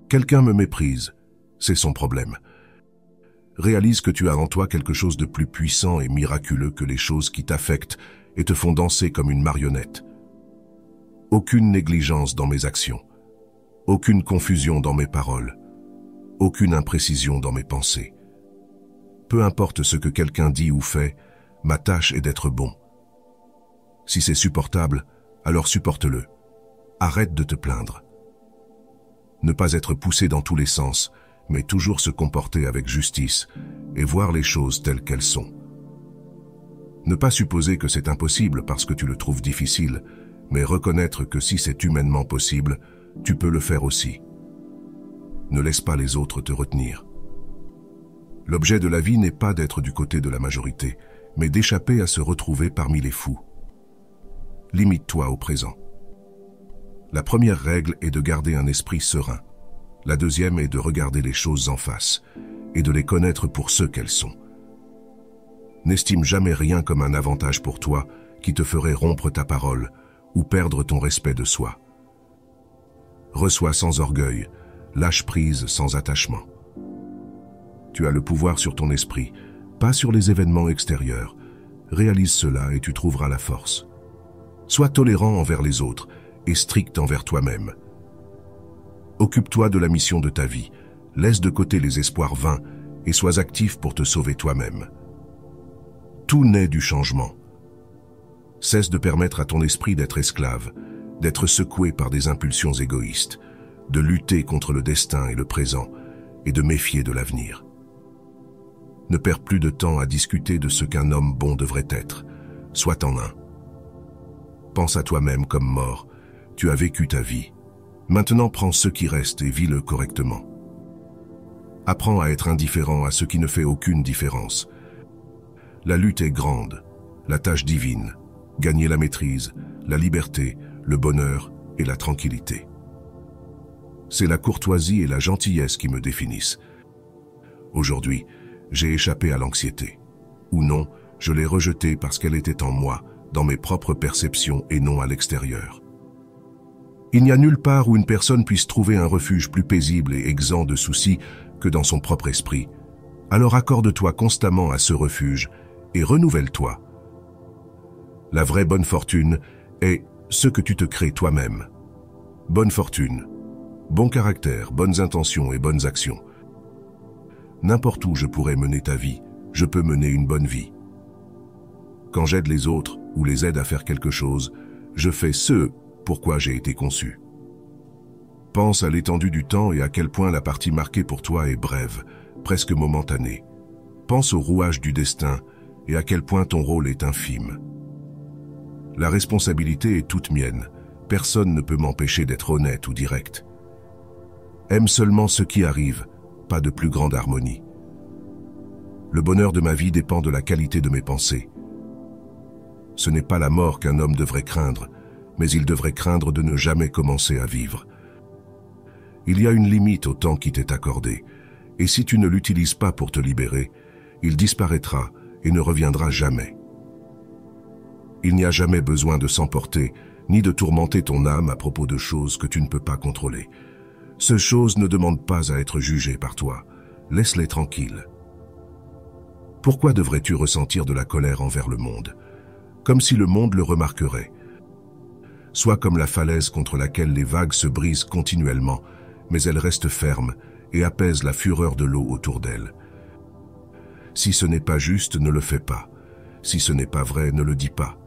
Quelqu'un me méprise, c'est son problème. Réalise que tu as en toi quelque chose de plus puissant et miraculeux que les choses qui t'affectent et te font danser comme une marionnette. Aucune négligence dans mes actions, aucune confusion dans mes paroles, aucune imprécision dans mes pensées. Peu importe ce que quelqu'un dit ou fait, ma tâche est d'être bon. Si c'est supportable, alors supporte-le. Arrête de te plaindre. Ne pas être poussé dans tous les sens, mais toujours se comporter avec justice et voir les choses telles qu'elles sont. Ne pas supposer que c'est impossible parce que tu le trouves difficile, mais reconnaître que si c'est humainement possible, tu peux le faire aussi. Ne laisse pas les autres te retenir. L'objet de la vie n'est pas d'être du côté de la majorité, mais d'échapper à se retrouver parmi les fous. Limite-toi au présent. La première règle est de garder un esprit serein. La deuxième est de regarder les choses en face et de les connaître pour ce qu'elles sont. N'estime jamais rien comme un avantage pour toi qui te ferait rompre ta parole ou perdre ton respect de soi. Reçois sans orgueil, lâche prise sans attachement. Tu as le pouvoir sur ton esprit, pas sur les événements extérieurs. Réalise cela et tu trouveras la force. Sois tolérant envers les autres et strict envers toi-même. Occupe-toi de la mission de ta vie, laisse de côté les espoirs vains et sois actif pour te sauver toi-même. Tout naît du changement. Cesse de permettre à ton esprit d'être esclave, d'être secoué par des impulsions égoïstes, de lutter contre le destin et le présent et de méfier de l'avenir. Ne perds plus de temps à discuter de ce qu'un homme bon devrait être. Sois-en un. Pense à toi-même comme mort. Tu as vécu ta vie. Maintenant, prends ce qui reste et vis-le correctement. Apprends à être indifférent à ce qui ne fait aucune différence. La lutte est grande, la tâche divine, gagner la maîtrise, la liberté, le bonheur et la tranquillité. C'est la courtoisie et la gentillesse qui me définissent. Aujourd'hui, j'ai échappé à l'anxiété. Ou non, je l'ai rejetée parce qu'elle était en moi, dans mes propres perceptions et non à l'extérieur. Il n'y a nulle part où une personne puisse trouver un refuge plus paisible et exempt de soucis que dans son propre esprit. Alors accorde-toi constamment à ce refuge et renouvelle-toi. La vraie bonne fortune est ce que tu te crées toi-même. Bonne fortune, bon caractère, bonnes intentions et bonnes actions. N'importe où je pourrais mener ta vie, je peux mener une bonne vie. Quand j'aide les autres ou les aide à faire quelque chose, je fais ce pourquoi j'ai été conçu. Pense à l'étendue du temps et à quel point la partie marquée pour toi est brève, presque momentanée. Pense au rouage du destin et à quel point ton rôle est infime. La responsabilité est toute mienne. Personne ne peut m'empêcher d'être honnête ou direct. Aime seulement ce qui arrive, pas de plus grande harmonie. Le bonheur de ma vie dépend de la qualité de mes pensées. Ce n'est pas la mort qu'un homme devrait craindre, mais il devrait craindre de ne jamais commencer à vivre. Il y a une limite au temps qui t'est accordé, et si tu ne l'utilises pas pour te libérer, il disparaîtra et ne reviendra jamais. Il n'y a jamais besoin de s'emporter, ni de tourmenter ton âme à propos de choses que tu ne peux pas contrôler. Ces choses ne demandent pas à être jugées par toi. Laisse-les tranquilles. Pourquoi devrais-tu ressentir de la colère envers le monde? Comme si le monde le remarquerait. Sois comme la falaise contre laquelle les vagues se brisent continuellement, mais elles restent fermes et apaisent la fureur de l'eau autour d'elles. Si ce n'est pas juste, ne le fais pas. Si ce n'est pas vrai, ne le dis pas.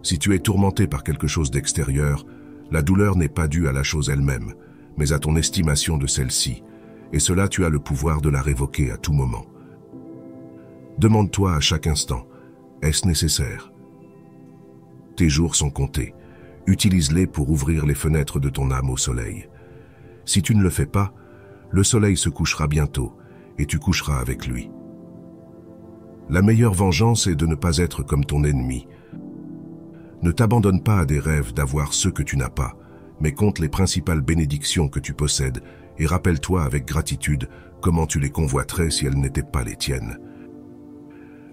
Si tu es tourmenté par quelque chose d'extérieur, la douleur n'est pas due à la chose elle-même, mais à ton estimation de celle-ci, et cela tu as le pouvoir de la révoquer à tout moment. Demande-toi à chaque instant, est-ce nécessaire? Tes jours sont comptés. Utilise-les pour ouvrir les fenêtres de ton âme au soleil. Si tu ne le fais pas, le soleil se couchera bientôt et tu coucheras avec lui. La meilleure vengeance est de ne pas être comme ton ennemi. Ne t'abandonne pas à des rêves d'avoir ce que tu n'as pas, mais compte les principales bénédictions que tu possèdes et rappelle-toi avec gratitude comment tu les convoiterais si elles n'étaient pas les tiennes.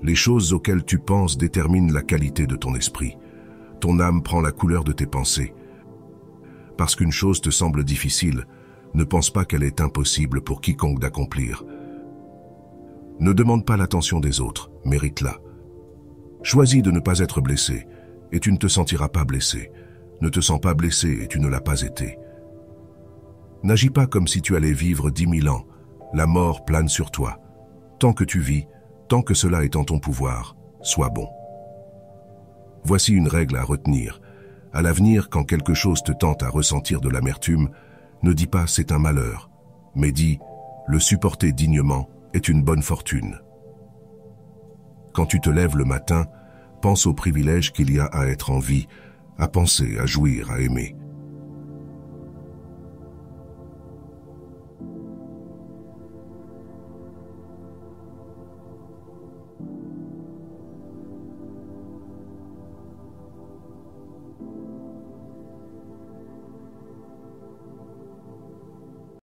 Les choses auxquelles tu penses déterminent la qualité de ton esprit. Ton âme prend la couleur de tes pensées. Parce qu'une chose te semble difficile, Ne pense pas qu'elle est impossible pour quiconque d'accomplir. Ne demande pas l'attention des autres, mérite-la. Choisis de ne pas être blessé, et tu ne te sentiras pas blessé. Ne te sens pas blessé et tu ne l'as pas été. N'agis pas comme si tu allais vivre 10 000 ans. La mort plane sur toi. Tant que tu vis, tant que cela est en ton pouvoir, sois bon. Voici une règle à retenir. À l'avenir, quand quelque chose te tente à ressentir de l'amertume, ne dis pas « c'est un malheur », mais dis « le supporter dignement est une bonne fortune ». Quand tu te lèves le matin, pense au privilège qu'il y a à être en vie, à penser, à jouir, à aimer.